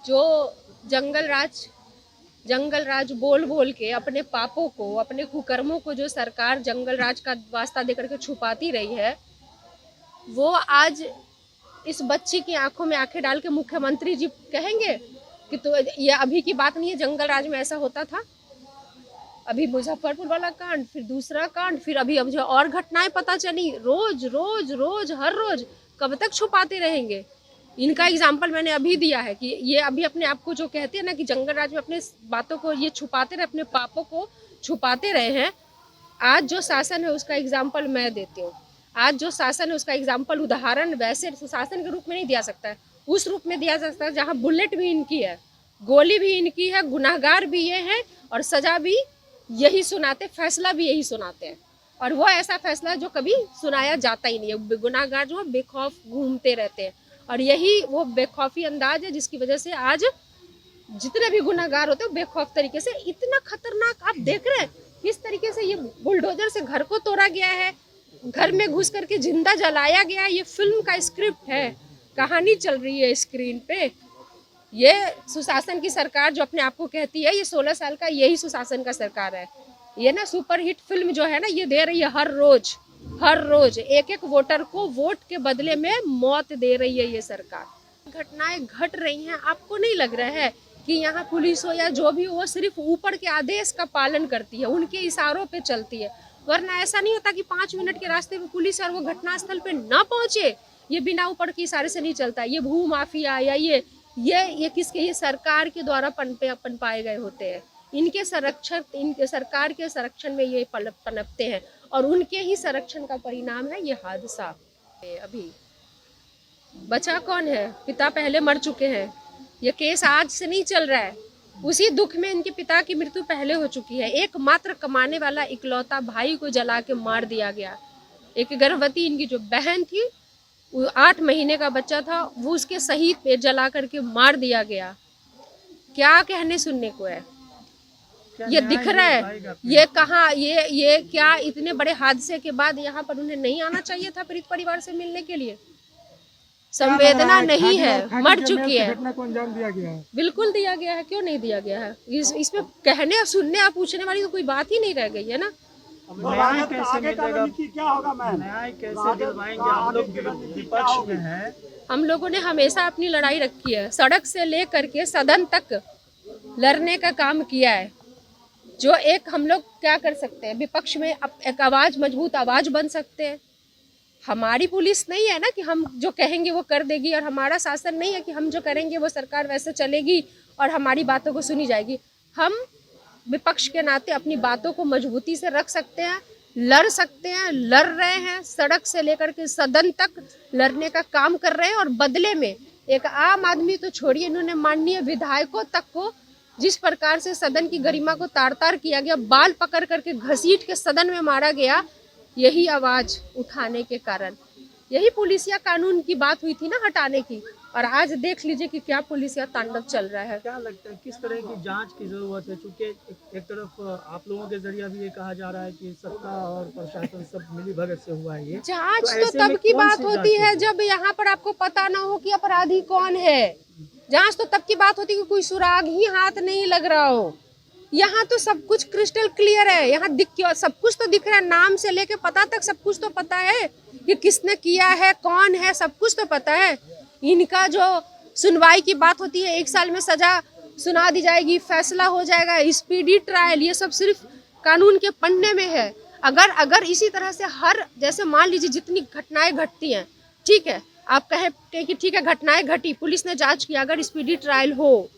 जो जंगल राज बोल बोल के अपने पापों को, अपने कुकर्मों को जो सरकार जंगल राज का वास्ता देकर के छुपाती रही है, वो आज इस बच्ची की आंखों में आंखें डाल के मुख्यमंत्री जी कहेंगे कि तो ये अभी की बात नहीं है, जंगल राज में ऐसा होता था। अभी मुजफ्फरपुर वाला कांड, फिर दूसरा कांड, फिर अभी अब जो और घटनाएं पता चली, रोज रोज रोज हर रोज कब तक छुपाते रहेंगे। इनका एग्जाम्पल मैंने अभी दिया है कि ये अभी अपने आप को जो कहते हैं ना कि जंगल राज में अपने बातों को ये छुपाते रहे, अपने पापों को छुपाते रहे हैं। आज जो शासन है उसका एग्जाम्पल मैं देती हूँ। आज जो शासन है उसका एग्जाम्पल, उदाहरण वैसे शासन के रूप में नहीं दिया सकता है, उस रूप में दिया जा सकता है जहाँ बुलेट भी इनकी है, गोली भी इनकी है, गुनाहगार भी ये हैं और सजा भी यही सुनाते, फैसला भी यही सुनाते हैं। और वो ऐसा फैसला जो कभी सुनाया जाता ही नहीं है। गुनाहगार जो है बेखौफ घूमते रहते हैं और यही वो बेखौफी अंदाज है जिसकी वजह से आज जितने भी गुनाहगार होते हैं बेखौफ तरीके से, इतना खतरनाक आप देख रहे हैं किस तरीके से ये बुलडोजर से घर को तोड़ा गया है, घर में घुस करके जिंदा जलाया गया। ये फिल्म का स्क्रिप्ट है, कहानी चल रही है स्क्रीन पे। ये सुशासन की सरकार जो अपने आप को कहती है, ये 16 साल का यही सुशासन का सरकार है। ये ना सुपरहिट फिल्म जो है ना, ये दे रही है हर रोज एक एक वोटर को वोट के बदले में मौत दे रही है ये सरकार। घटनाएं घट रही हैं, आपको नहीं लग रहा है कि यहाँ पुलिस हो या जो भी हो, वो सिर्फ ऊपर के आदेश का पालन करती है, उनके इशारों पे चलती है। वरना ऐसा नहीं होता कि 5 मिनट के रास्ते में पुलिस और वो घटनास्थल पे ना पहुंचे। ये बिना ऊपर के इशारे से नहीं चलता। ये भू माफिया या ये किसके, ये सरकार के द्वारा पनपाए गए होते हैं। इनके सरकार के संरक्षण में ये पनपते हैं और उनके ही संरक्षण का परिणाम है ये हादसा। अभी बचा कौन है? पिता पहले मर चुके हैं। ये केस आज से नहीं चल रहा है, उसी दुख में इनके पिता की मृत्यु पहले हो चुकी है। एकमात्र कमाने वाला इकलौता भाई को जला के मार दिया गया। एक गर्भवती इनकी जो बहन थी, 8 महीने का बच्चा था, वो उसके शहीद पे जला करके मार दिया गया। क्या कहने सुनने को है? ये दिख रहा है, ये कहाँ, ये क्या इतने बड़े हादसे के बाद यहाँ पर उन्हें नहीं आना चाहिए था पीड़ित परिवार से मिलने के लिए? संवेदना नहीं है, मर चुकी है। घटना को अंजाम दिया गया है। बिल्कुल दिया गया है, क्यों नहीं दिया गया है? इसमें कहने और सुनने और पूछने वाली तो कोई बात ही नहीं रह गई है ना। न्याय कैसे मिलेगा? क्या होगा मैम? न्याय कैसे दिलवाएंगे? हम लोग विपक्ष में हैं। हम लोगों ने हमेशा अपनी लड़ाई रखी है, सड़क से लेकर के सदन तक लड़ने का काम किया है। जो एक हम लोग क्या कर सकते हैं, विपक्ष में एक आवाज, मजबूत आवाज बन सकते हैं। हमारी पुलिस नहीं है ना कि हम जो कहेंगे वो कर देगी, और हमारा शासन नहीं है कि हम जो करेंगे वो सरकार वैसे चलेगी और हमारी बातों को सुनी जाएगी। हम विपक्ष के नाते अपनी बातों को मजबूती से रख सकते हैं, लड़ सकते हैं, लड़ रहे हैं, सड़क से लेकर के सदन तक लड़ने का काम कर रहे हैं। और बदले में एक आम आदमी तो छोड़िए, इन्होंने माननीय विधायकों तक को जिस प्रकार से सदन की गरिमा को तार तार किया गया, बाल पकड़ करके घसीट के सदन में मारा गया, यही आवाज उठाने के कारण, यही पुलिसिया कानून की बात हुई थी ना हटाने की। और आज देख लीजिए कि क्या पुलिसिया तांडव चल रहा है। क्या लगता है किस तरह की जांच की जरूरत है? क्योंकि एक तरफ आप लोगों के जरिए भी ये कहा जा रहा है कि सत्ता और प्रशासन सब मिली भगत से हुआ है ये जांच तो तब की बात होती है जब यहाँ पर आपको पता ना हो कि अपराधी कौन है। जांच तो तब की बात होती है कि कोई सुराग ही हाथ नहीं लग रहा हो। यहाँ तो सब कुछ क्रिस्टल क्लियर है, यहाँ सब कुछ तो दिख रहा है, नाम से लेके पता तक सब कुछ तो पता है कि किसने किया है, कौन है, सब कुछ तो पता है। इनका जो सुनवाई की बात होती है, 1 साल में सजा सुना दी जाएगी, फैसला हो जाएगा, स्पीडी ट्रायल, ये सब सिर्फ कानून के पन्ने में है। अगर इसी तरह से हर, जैसे मान लीजिए जितनी घटनाएं घटती हैं, ठीक है, आप कहें कि ठीक है घटनाएं घटी, पुलिस ने जांच किया, अगर स्पीडी ट्रायल हो,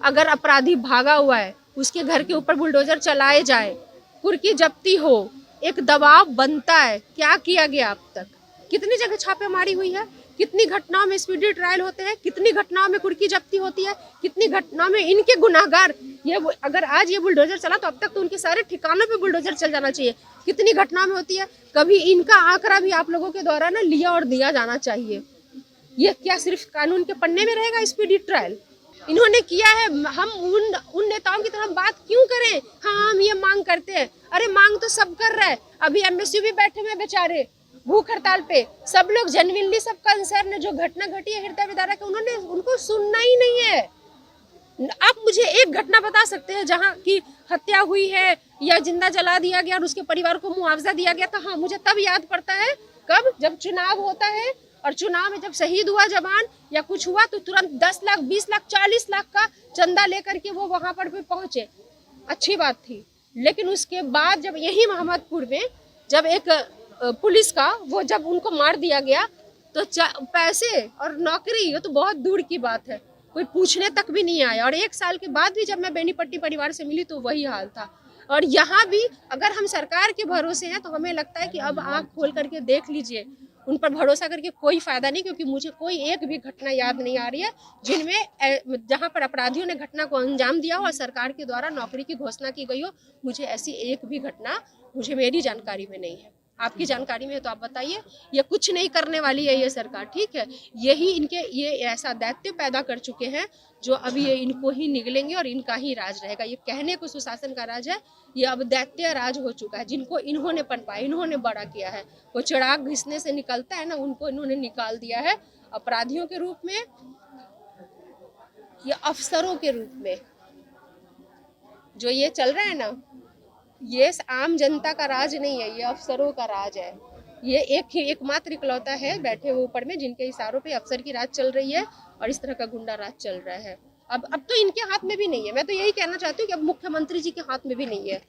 अगर अपराधी भागा हुआ है, उसके घर के ऊपर बुलडोजर चलाए जाए, कुर्की जब्ती हो, एक दबाव बनता है। क्या किया गया अब तक? कितनी जगह छापेमारी हुई है, कितनी घटनाओं में स्पीडी ट्रायल होते हैं, कितनी घटनाओं में कुर्की जब्ती होती है, कितनी घटनाओं में इनके गुनाहगार, ये अगर आज ये बुलडोजर चला तो अब तक तो उनके सारे ठिकानों पे बुलडोजर चल जाना चाहिए। कितनी घटनाओं में होती है, कभी इनका आंकड़ा भी आप लोगों के द्वारा ना लिया और दिया जाना चाहिए। ये क्या सिर्फ कानून के पन्ने में रहेगा स्पीडी ट्रायल? इन्होंने किया है, हम उन नेताओं की तरह बात क्यों करें? हाँ, हम ये मांग करते हैं, अरे मांग तो सब कर रहा है। अभी एमएसयू भी बैठे हुए बेचारे भूख हड़ताल पे, सब लोग जेन्युइनली सब कंसर्न है। जो घटना घटी है हृदय विदारक, उनको सुनना ही नहीं है। मुझे एक घटना बता सकते हैं जहाँ की हत्या हुई है या जिंदा जला दिया गया और उसके परिवार को मुआवजा दिया गया? तो हाँ, मुझे तब याद पड़ता है कब, जब चुनाव होता है और चुनाव में जब शहीद हुआ जवान या कुछ हुआ तो तुरंत 10 लाख 20 लाख 40 लाख का चंदा लेकर के वो वहां पर भी पहुंचे, अच्छी बात थी। लेकिन उसके बाद जब यही मोहम्मदपुर में जब एक पुलिस का वो जब उनको मार दिया गया तो पैसे और नौकरी, वो तो बहुत दूर की बात है, कोई पूछने तक भी नहीं आया। और 1 साल के बाद भी जब मैं बेनीपट्टी परिवार से मिली तो वही हाल था। और यहाँ भी अगर हम सरकार के भरोसे हैं तो हमें लगता है कि अब आँख खोल करके देख लीजिए, उन पर भरोसा करके कोई फायदा नहीं, क्योंकि मुझे कोई एक भी घटना याद नहीं आ रही है जिनमें जहाँ पर अपराधियों ने घटना को अंजाम दिया हो और सरकार के द्वारा नौकरी की घोषणा की गई हो। मुझे ऐसी एक भी घटना मेरी जानकारी में नहीं है। आपकी जानकारी में है तो आप बताइए। ये कुछ नहीं करने वाली है ये सरकार, ठीक है। यही इनके ये ऐसा दैत्य पैदा कर चुके हैं जो अभी ये इनको ही निगलेंगे और इनका ही राज रहेगा। ये कहने को सुशासन का राज है, ये अब दैत्य राज हो चुका है। जिनको इन्होंने पनपाया, इन्होंने बड़ा किया है, वो चिराग घिसने से निकलता है ना, उनको इन्होंने निकाल दिया है अपराधियों के रूप में या अफसरों के रूप में। जो ये चल रहा है ना, ये आम जनता का राज नहीं है, ये अफसरों का राज है। ये एकमात्र इकलौता है बैठे हुए ऊपर में जिनके इशारों पे अफसर की राज चल रही है और इस तरह का गुंडा राज चल रहा है। अब तो इनके हाथ में भी नहीं है। मैं तो यही कहना चाहती हूँ कि अब मुख्यमंत्री जी के हाथ में भी नहीं है।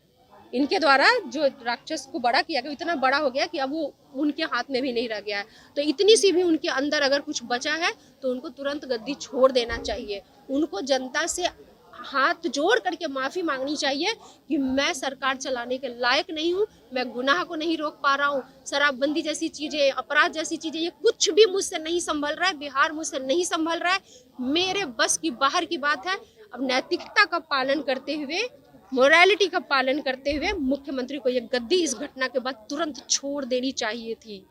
इनके द्वारा जो राक्षस को बड़ा किया गया इतना बड़ा हो गया कि अब वो उनके हाथ में भी नहीं रह गया है। तो इतनी सी भी उनके अंदर अगर कुछ बचा है तो उनको तुरंत गद्दी छोड़ देना चाहिए। उनको जनता से हाथ जोड़ करके माफी मांगनी चाहिए कि मैं सरकार चलाने के लायक नहीं हूँ, मैं गुनाह को नहीं रोक पा रहा हूँ। शराबबंदी जैसी चीजें, अपराध जैसी चीजें, ये कुछ भी मुझसे नहीं संभल रहा है। बिहार मुझसे नहीं संभल रहा है, मेरे बस की बाहर की बात है। अब नैतिकता का पालन करते हुए, मोरालिटी का पालन करते हुए मुख्यमंत्री को ये गद्दी इस घटना के बाद तुरंत छोड़ देनी चाहिए थी।